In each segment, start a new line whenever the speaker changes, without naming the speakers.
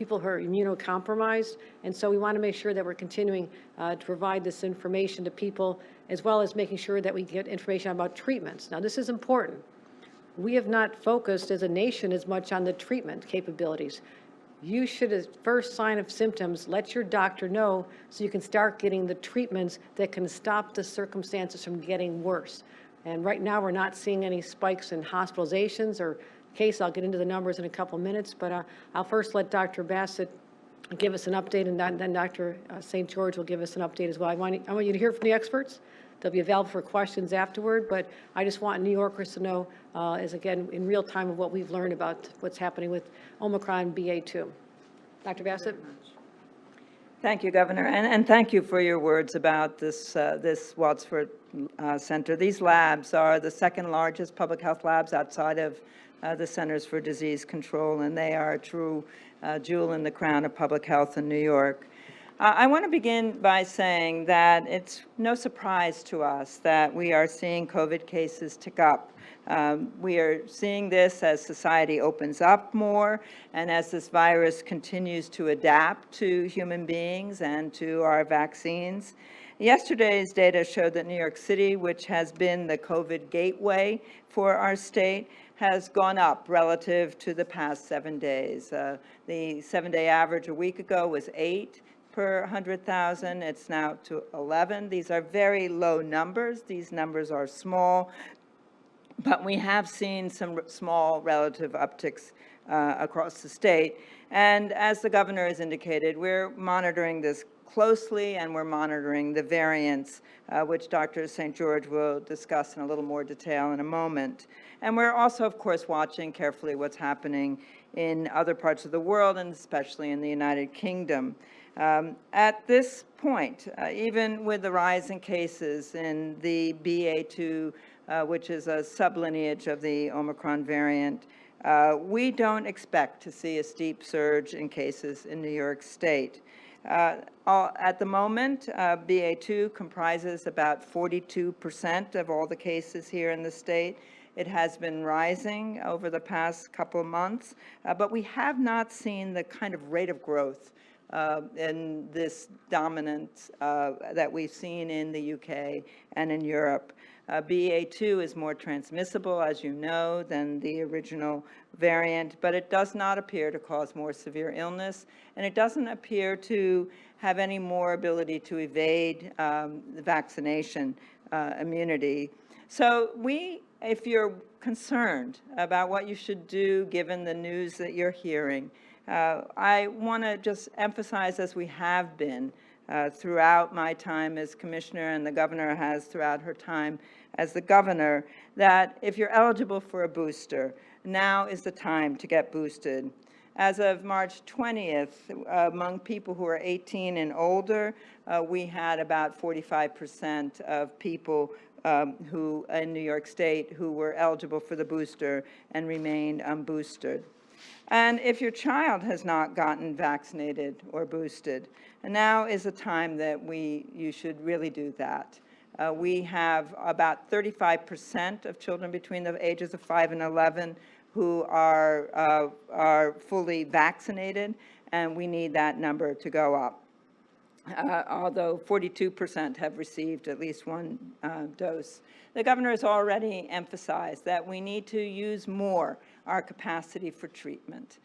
people who are immunocompromised. And so we want to make sure that we're continuing to provide this information to people, as well as making sure that we get information about treatments. Now, this is important. We have not focused as a nation as much on the treatment capabilities. You should, as first sign of symptoms, let your doctor know so you can start getting the treatments that can stop the circumstances from getting worse. And right now, we're not seeing any spikes in hospitalizations or case. I'll get into the numbers in a couple minutes, but I'll first let Dr. Bassett give us an update, and then Dr. St. George will give us an update as well. I want you to hear from the experts. They'll be available for questions afterward, but I just want New Yorkers to know, as again, in real time of what we've learned about what's happening with Omicron BA.2. Dr. Bassett?
Thank you, Governor, and thank you for your words about this Wadsworth Center. These labs are the second largest public health labs outside of the Centers for Disease Control, and they are a true jewel in the crown of public health in New York. I want to begin by saying that it's no surprise to us that we are seeing COVID cases tick up. We are seeing this as society opens up more and as this virus continues to adapt to human beings and to our vaccines. Yesterday's data showed that New York City, which has been the COVID gateway for our state, has gone up relative to the past 7 days. The 7-day average a week ago was 8 per 100,000. It's now to 11. These are very low numbers. These numbers are small, but we have seen some small relative upticks across the state. And as the governor has indicated, we're monitoring this closely, and we're monitoring the variants, which Dr. St. George will discuss in a little more detail in a moment. And we're also, of course, watching carefully what's happening in other parts of the world, and especially in the United Kingdom. At this point, even with the rise in cases in the BA.2, which is a sublineage of the Omicron variant, we don't expect to see a steep surge in cases in New York State. At the moment, BA.2 comprises about 42% of all the cases here in the state. It has been rising over the past couple of months, but we have not seen the kind of rate of growth in this dominance that we've seen in the UK and in Europe. BA.2 is more transmissible, as you know, than the original variant, but it does not appear to cause more severe illness, and it doesn't appear to have any more ability to evade the vaccination immunity. So if you're concerned about what you should do given the news that you're hearing, I want to just emphasize, as we have been throughout my time as commissioner, and the governor has throughout her time as the governor, that if you're eligible for a booster, now is the time to get boosted. As of March 20th, among people who are 18 and older, we had about 45% of people who in New York State who were eligible for the booster and remained unboosted. And if your child has not gotten vaccinated or boosted, now is the time that you should really do that. We have about 35% of children between the ages of 5 and 11 who are fully vaccinated, and we need that number to go up. Although 42% have received at least one dose. The governor has already emphasized that we need to use more our capacity for treatment.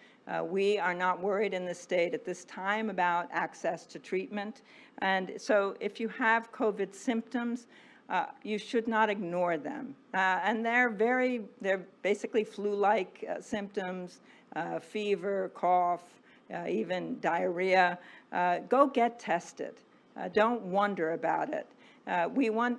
We are not worried in the state at this time about access to treatment. And so if you have COVID symptoms, you should not ignore them. And they're basically flu-like symptoms, fever, cough, even diarrhea. Go get tested. Don't wonder about it. We want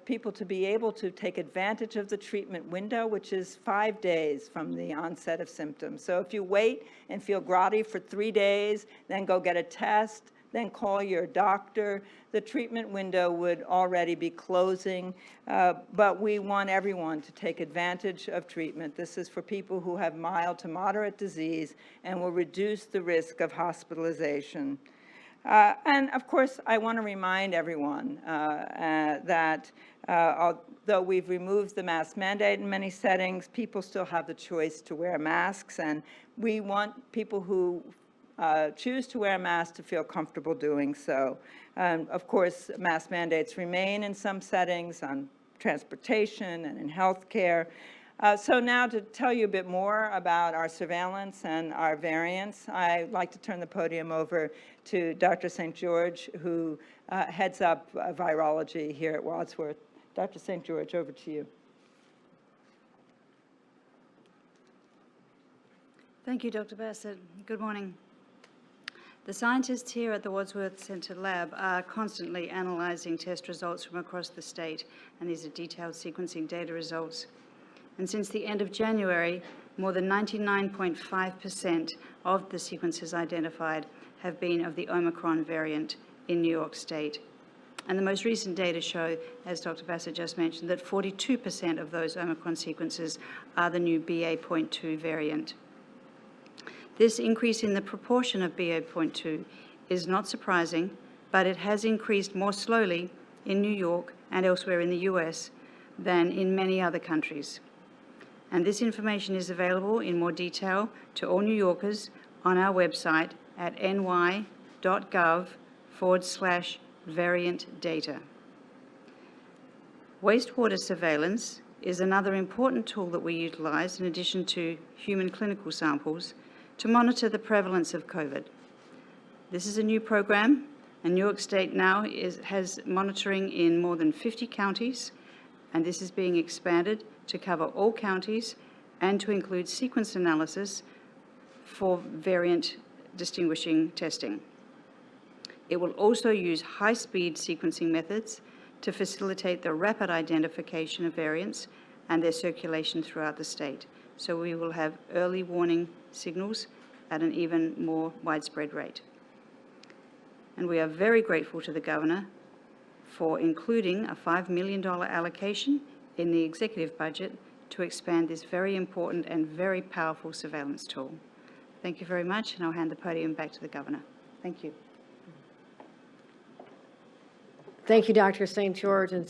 people to be able to take advantage of the treatment window, which is 5 days from the onset of symptoms. So if you wait and feel groggy for 3 days, then go get a test, then call your doctor, the treatment window would already be closing. But we want everyone to take advantage of treatment. This is for people who have mild to moderate disease and will reduce the risk of hospitalization. And of course, I want to remind everyone that although we've removed the mask mandate in many settings, people still have the choice to wear masks, and we want people who choose to wear a mask to feel comfortable doing so. Of course, mask mandates remain in some settings on transportation and in healthcare. So now to tell you a bit more about our surveillance and our variants, I'd like to turn the podium over to Dr. St. George, who heads up virology here at Wadsworth. Dr. St. George, over to you.
Thank you, Dr. Bassett. Good morning. The scientists here at the Wadsworth Center Lab are constantly analyzing test results from across the state, and these are detailed sequencing data results. And since the end of January, more than 99.5% of the sequences identified have been of the Omicron variant in New York State. And the most recent data show, as Dr. Bassett just mentioned, that 42% of those Omicron sequences are the new BA.2 variant. This increase in the proportion of BA.2 is not surprising, but it has increased more slowly in New York and elsewhere in the US than in many other countries. And this information is available in more detail to all New Yorkers on our website at ny.gov/variant data. Wastewater surveillance is another important tool that we utilize in addition to human clinical samples to monitor the prevalence of COVID. This is a new program, and New York State now has monitoring in more than 50 counties, and this is being expanded to cover all counties and to include sequence analysis for variant distinguishing testing. It will also use high-speed sequencing methods to facilitate the rapid identification of variants and their circulation throughout the state. So we will have early warning signals at an even more widespread rate. And we are very grateful to the Governor for including a $5 million allocation in the executive budget to expand this very important and very powerful surveillance tool. Thank you very much, and I'll hand the podium back to the Governor. Thank you.
Thank you, Dr. St. George and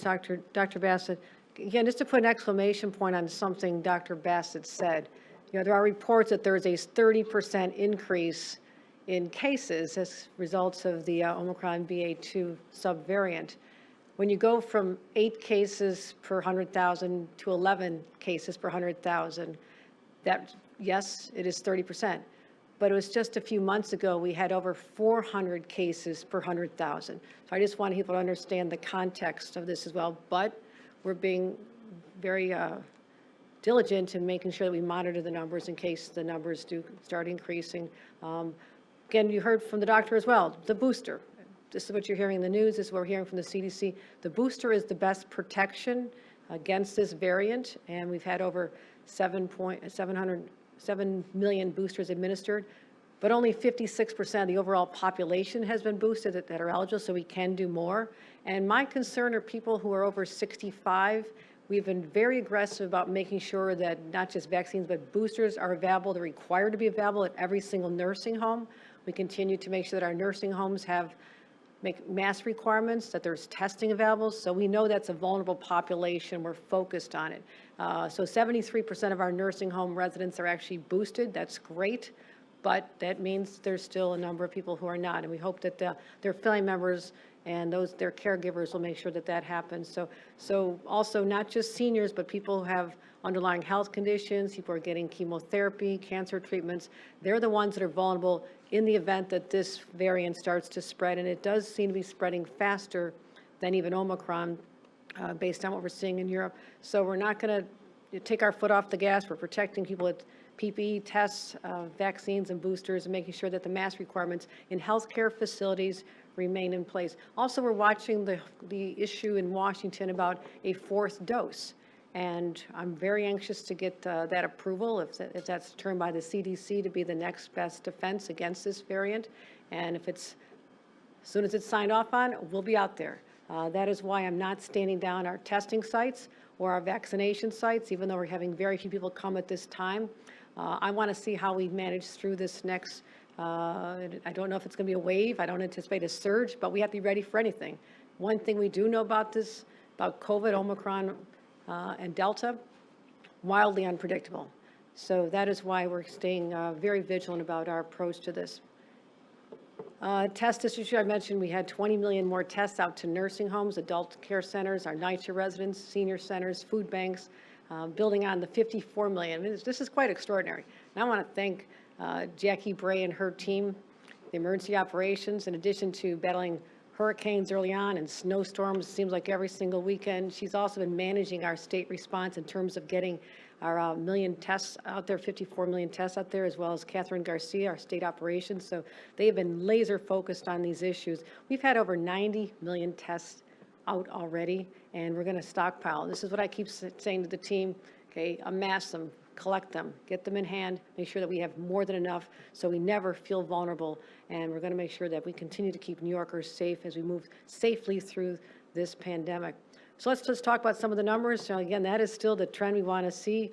Dr. Bassett. Again, just to put an exclamation point on something Dr. Bassett said, there are reports that there's a 30% increase in cases as results of the Omicron BA.2 subvariant. When you go from 8 cases per 100,000 to 11 cases per 100,000, that, yes, it is 30%. But it was just a few months ago, we had over 400 cases per 100,000. So I just want people to understand the context of this as well. But we're being very diligent in making sure that we monitor the numbers in case the numbers do start increasing. Again, you heard from the doctor as well, the booster. This is what you're hearing in the news, this is what we're hearing from the CDC. The booster is the best protection against this variant, and we've had over 7 million boosters administered, but only 56% of the overall population has been boosted that are eligible, so we can do more. And my concern are people who are over 65. We've been very aggressive about making sure that not just vaccines, but boosters are available. They're required to be available at every single nursing home. We continue to make sure that our nursing homes make mask requirements, that there's testing available. So we know that's a vulnerable population. We're focused on it. So 73% of our nursing home residents are actually boosted. That's great. But that means there's still a number of people who are not. And we hope that their family members and their caregivers will make sure that that happens. So also not just seniors, but people who have underlying health conditions, people who are getting chemotherapy, cancer treatments, they're the ones that are vulnerable in the event that this variant starts to spread. And it does seem to be spreading faster than even Omicron based on what we're seeing in Europe. So we're not going to take our foot off the gas. We're protecting people with PPE tests, vaccines and boosters, and making sure that the mask requirements in healthcare facilities remain in place. Also, we're watching the issue in Washington about a 4th dose. And I'm very anxious to get that approval, if that's determined by the CDC to be the next best defense against this variant. And if as soon as it's signed off on, we'll be out there. That is why I'm not standing down our testing sites or our vaccination sites, even though we're having very few people come at this time. I want to see how we manage through this next, I don't know if it's going to be a wave. I don't anticipate a surge, but we have to be ready for anything. One thing we do know about this, about COVID, Omicron, and Delta, wildly unpredictable. So that is why we're staying very vigilant about our approach to this. Test issue, I mentioned we had 20 million more tests out to nursing homes, adult care centers, our NYCHA residents, senior centers, food banks, building on the 54 million. I mean, this is quite extraordinary. And I want to thank Jackie Bray and her team, the emergency operations, in addition to battling hurricanes early on and snowstorms, it seems like every single weekend. She's also been managing our state response in terms of getting our million tests out there, 54 million tests out there, as well as Catherine Garcia, our state operations. So they have been laser focused on these issues. We've had over 90 million tests out already, and we're going to stockpile. This is what I keep saying to the team, okay, amass them, collect them, get them in hand, make sure that we have more than enough so we never feel vulnerable, and we're going to make sure that we continue to keep New Yorkers safe as we move safely through this pandemic. So let's just talk about some of the numbers. So again, that is still the trend we want to see.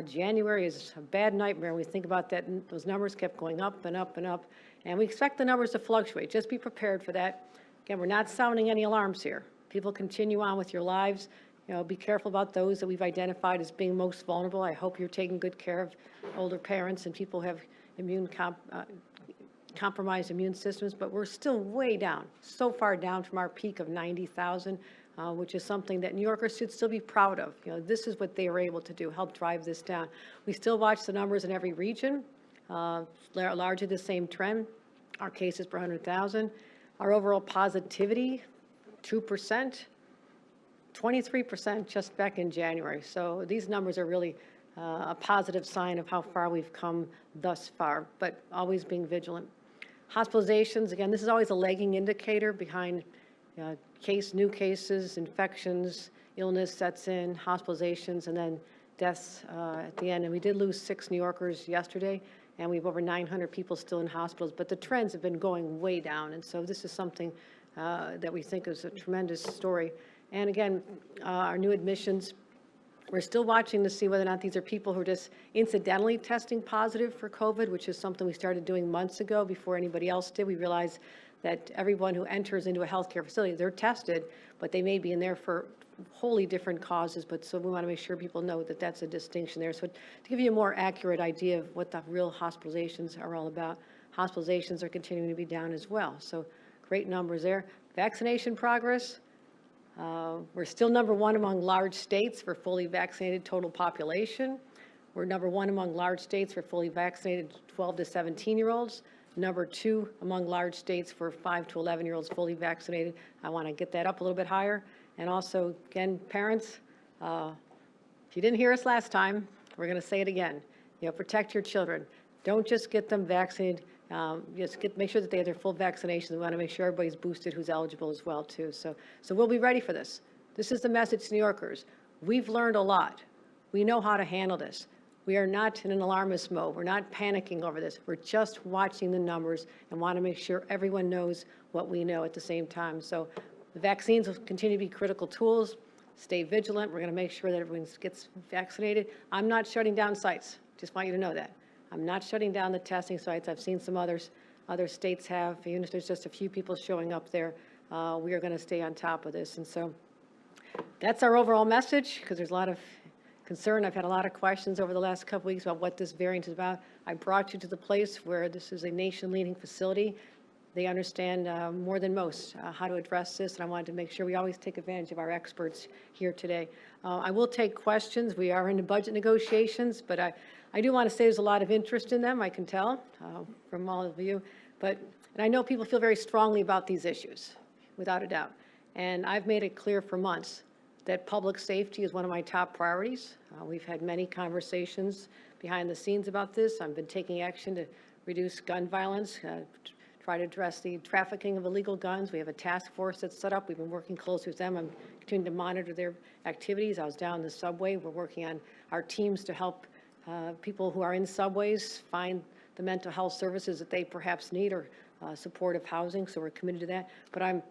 January is a bad nightmare. We think about that, and those numbers kept going up and up and up, and we expect the numbers to fluctuate. Just be prepared for that. Again, we're not sounding any alarms here. People continue on with your lives. You know, be careful about those that we've identified as being most vulnerable. I hope you're taking good care of older parents and people who have compromised immune systems, but we're still way down, so far down from our peak of 90,000, which is something that New Yorkers should still be proud of. You know, this is what they were able to do, help drive this down. We still watch the numbers in every region, largely the same trend. Our cases per 100,000. Our overall positivity, 2%. 23% just back in January. So these numbers are really a positive sign of how far we've come thus far, but always being vigilant. Hospitalizations, again, this is always a lagging indicator behind new cases, infections, illness sets in, hospitalizations, and then deaths at the end. And we did lose 6 New Yorkers yesterday, and we have over 900 people still in hospitals, but the trends have been going way down. And so this is something that we think is a tremendous story. And again, our new admissions, we're still watching to see whether or not these are people who are just incidentally testing positive for COVID, which is something we started doing months ago before anybody else did. We realized that everyone who enters into a healthcare facility, they're tested, but they may be in there for wholly different causes. But so we want to make sure people know that that's a distinction there. So to give you a more accurate idea of what the real hospitalizations are all about, hospitalizations are continuing to be down as well. So great numbers there. Vaccination progress. We're still number 1 among large states for fully vaccinated total population. We're number 1 among large states for fully vaccinated 12 to 17-year-olds. Number 2 among large states for 5 to 11-year-olds fully vaccinated. I want to get that up a little bit higher. And also, again, parents, if you didn't hear us last time, we're going to say it again. You know, protect your children. Don't just get them vaccinated. Make sure that they have their full vaccinations. We want to make sure everybody's boosted who's eligible as well, too. So we'll be ready for this. This is the message to New Yorkers. We've learned a lot. We know how to handle this. We are not in an alarmist mode. We're not panicking over this. We're just watching the numbers and want to make sure everyone knows what we know at the same time. So the vaccines will continue to be critical tools. Stay vigilant. We're going to make sure that everyone gets vaccinated. I'm not shutting down sites. Just want you to know that. I'm not shutting down the testing sites. I've seen some other states have, even if there's just a few people showing up there. We are going to stay on top of this. And so that's our overall message, because there's a lot of concern. I've had a lot of questions over the last couple weeks about what this variant is about. I brought you to the place where this is a nation-leading facility. They understand more than most how to address this, and I wanted to make sure we always take advantage of our experts here today. I will take questions. We are in the budget negotiations, but I do want to say there's a lot of interest in them, I can tell from all of you. And I know people feel very strongly about these issues, without a doubt. And I've made it clear for months that public safety is one of my top priorities. We've had many conversations behind the scenes about this. I've been taking action to reduce gun violence, try to address the trafficking of illegal guns. We have a task force that's set up. We've been working closely with them. I'm continuing to monitor their activities. I was down in the subway. We're working on our teams to help people who are in subways find the mental health services that they perhaps need, or supportive housing, so we're committed to that. But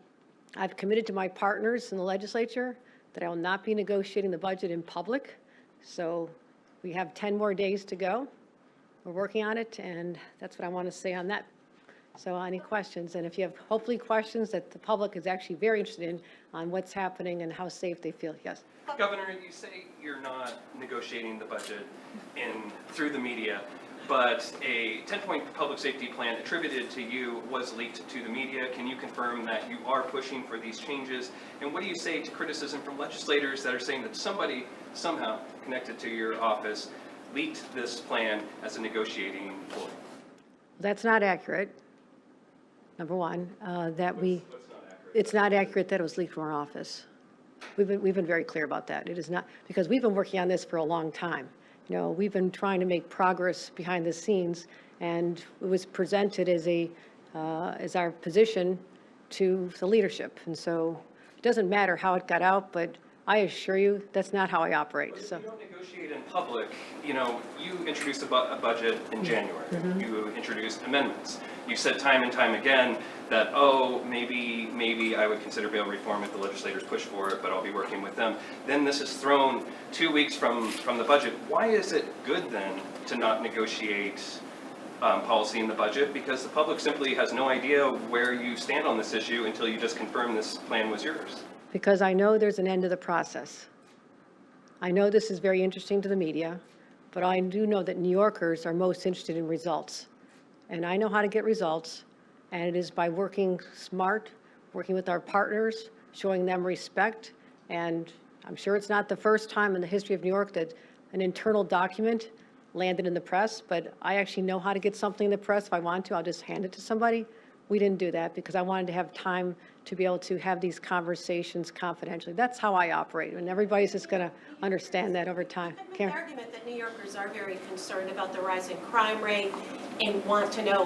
I've committed to my partners in the legislature that I will not be negotiating the budget in public. So we have 10 more days to go. We're working on it, and that's what I want to say on that. So any questions? And if you have hopefully questions that the public is actually very interested in on what's happening and how safe they feel. Yes?
Governor, you say you're not negotiating the budget through the media. but a 10-point public safety plan attributed to you was leaked to the media. Can you confirm that you are pushing for these changes? And what do you say to criticism from legislators that are saying that somebody, somehow connected to your office, leaked this plan as a negotiating ploy?
That's not accurate, number one, it's not accurate that it was leaked from our office. We've been very clear about that. It is not, because we've been working on this for a long time. You know, we've been trying to make progress behind the scenes, and it was presented as our position to the leadership. And so it doesn't matter how it got out, but I assure you, that's not how I operate, so.
You don't negotiate in public. You know, you introduced a budget in January. You introduced amendments. You said time and time again that, oh, maybe I would consider bail reform if the legislators push for it, but I'll be working with them. Then this is thrown 2 weeks from the budget. Why is it good then to not negotiate policy in the budget? Because the public simply has no idea where you stand on this issue until you just confirm this plan was yours.
Because I know there's an end to the process. I know this is very interesting to the media, but I do know that New Yorkers are most interested in results. And I know how to get results, and it is by working smart, working with our partners, showing them respect. And I'm sure it's not the first time in the history of New York that an internal document landed in the press, but I actually know how to get something in the press. If I want to, I'll just hand it to somebody. We didn't do that because I wanted to have time to be able to have these conversations confidentially. That's how I operate, and everybody's just going to understand that over time.
The
Karen?
argument that New Yorkers are very concerned about the rising crime rate and want to know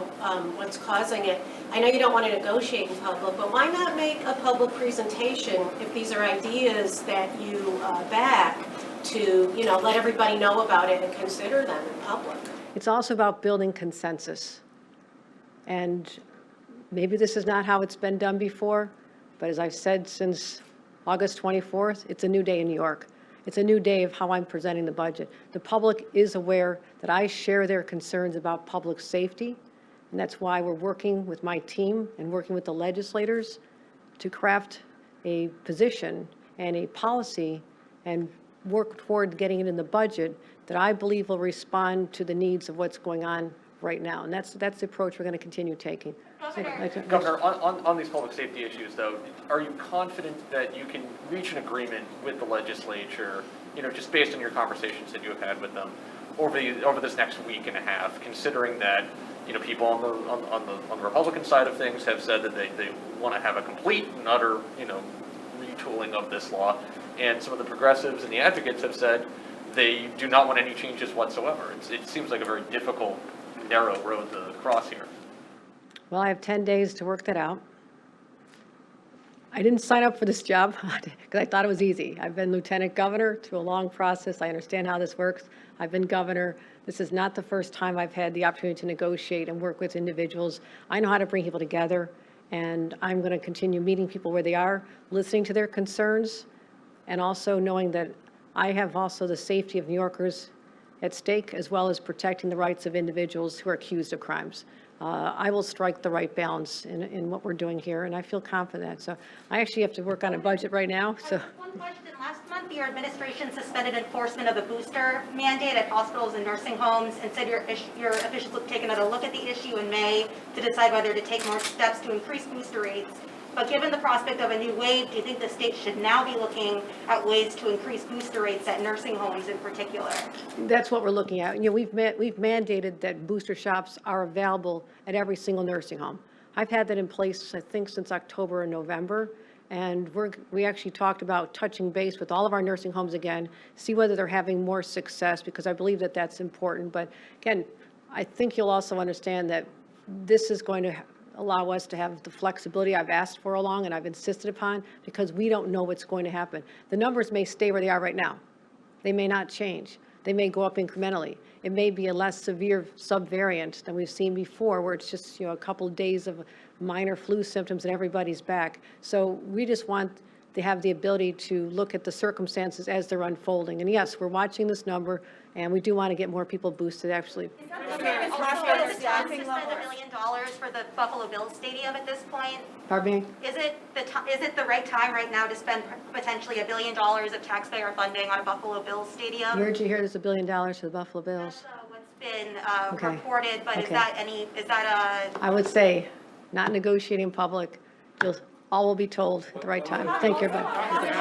what's causing it. I know you don't want to negotiate in public, but why not make a public presentation if these are ideas that you back to, you know, let everybody know about it and consider them in public?
It's also about building consensus. And maybe this is not how it's been done before, but as I've said since August 24th, it's a new day in New York. It's a new day of how I'm presenting the budget. The public is aware that I share their concerns about public safety, and that's why we're working with my team and working with the legislators to craft a position and a policy and work toward getting it in the budget that I believe will respond to the needs of what's going on right now. And that's the approach we're going to continue taking.
Governor, on these public safety issues, though, are you confident that you can reach an agreement with the legislature, you know, just based on your conversations that you have had with them over this next week and a half, considering that, you know, people on the Republican side of things have said that they want to have a complete and utter, you know, retooling of this law, and some of the progressives and the advocates have said they do not want any changes whatsoever. It seems like a very difficult, narrow road to cross here.
Well, I have 10 days to work that out. I didn't sign up for this job because I thought it was easy. I've been lieutenant governor through a long process. I understand how this works. I've been governor. This is not the first time I've had the opportunity to negotiate and work with individuals. I know how to bring people together, and I'm going to continue meeting people where they are, listening to their concerns, and also knowing that I have also the safety of New Yorkers at stake, as well as protecting the rights of individuals who are accused of crimes. I will strike the right balance in what we're doing here, and I feel confident. So I actually have to work on a budget right now. So
one question. Last month, your administration suspended enforcement of the booster mandate at hospitals and nursing homes and said your officials have taken a look at the issue in May to decide whether to take more steps to increase booster rates. But given the prospect of a new wave, do you think the state should now be looking at ways to increase booster rates at nursing homes in particular?
that's what we're looking at. You know, we've mandated that booster shots are available at every single nursing home. I've had that in place, I think, since October and November. And we actually talked about touching base with all of our nursing homes again, see whether they're having more success, because I believe that that's important. But again, I think you'll also understand that this is going to allow us to have the flexibility I've asked for along and I've insisted upon, because we don't know what's going to happen. The numbers may stay where they are right now. They may not change. They may go up incrementally. It may be a less severe subvariant than we've seen before, where it's just, you know, a couple of days of minor flu symptoms and everybody's back. So we just want to have the ability to look at the circumstances as they're unfolding. And yes, we're watching this number, and we do want to get more people boosted, actually.
Is it time to spend $1 million for the Buffalo Bills Stadium at this point?
Pardon me?
Is it the right time right now to spend potentially $1 billion of taxpayer funding on a Buffalo Bills Stadium?
Where'd you hear there's $1 billion for the Buffalo Bills?
That's what's been
Okay.
reported, but is
Okay.
that
I would say, not negotiating in public, all will be told at the right time. Thank you, everybody.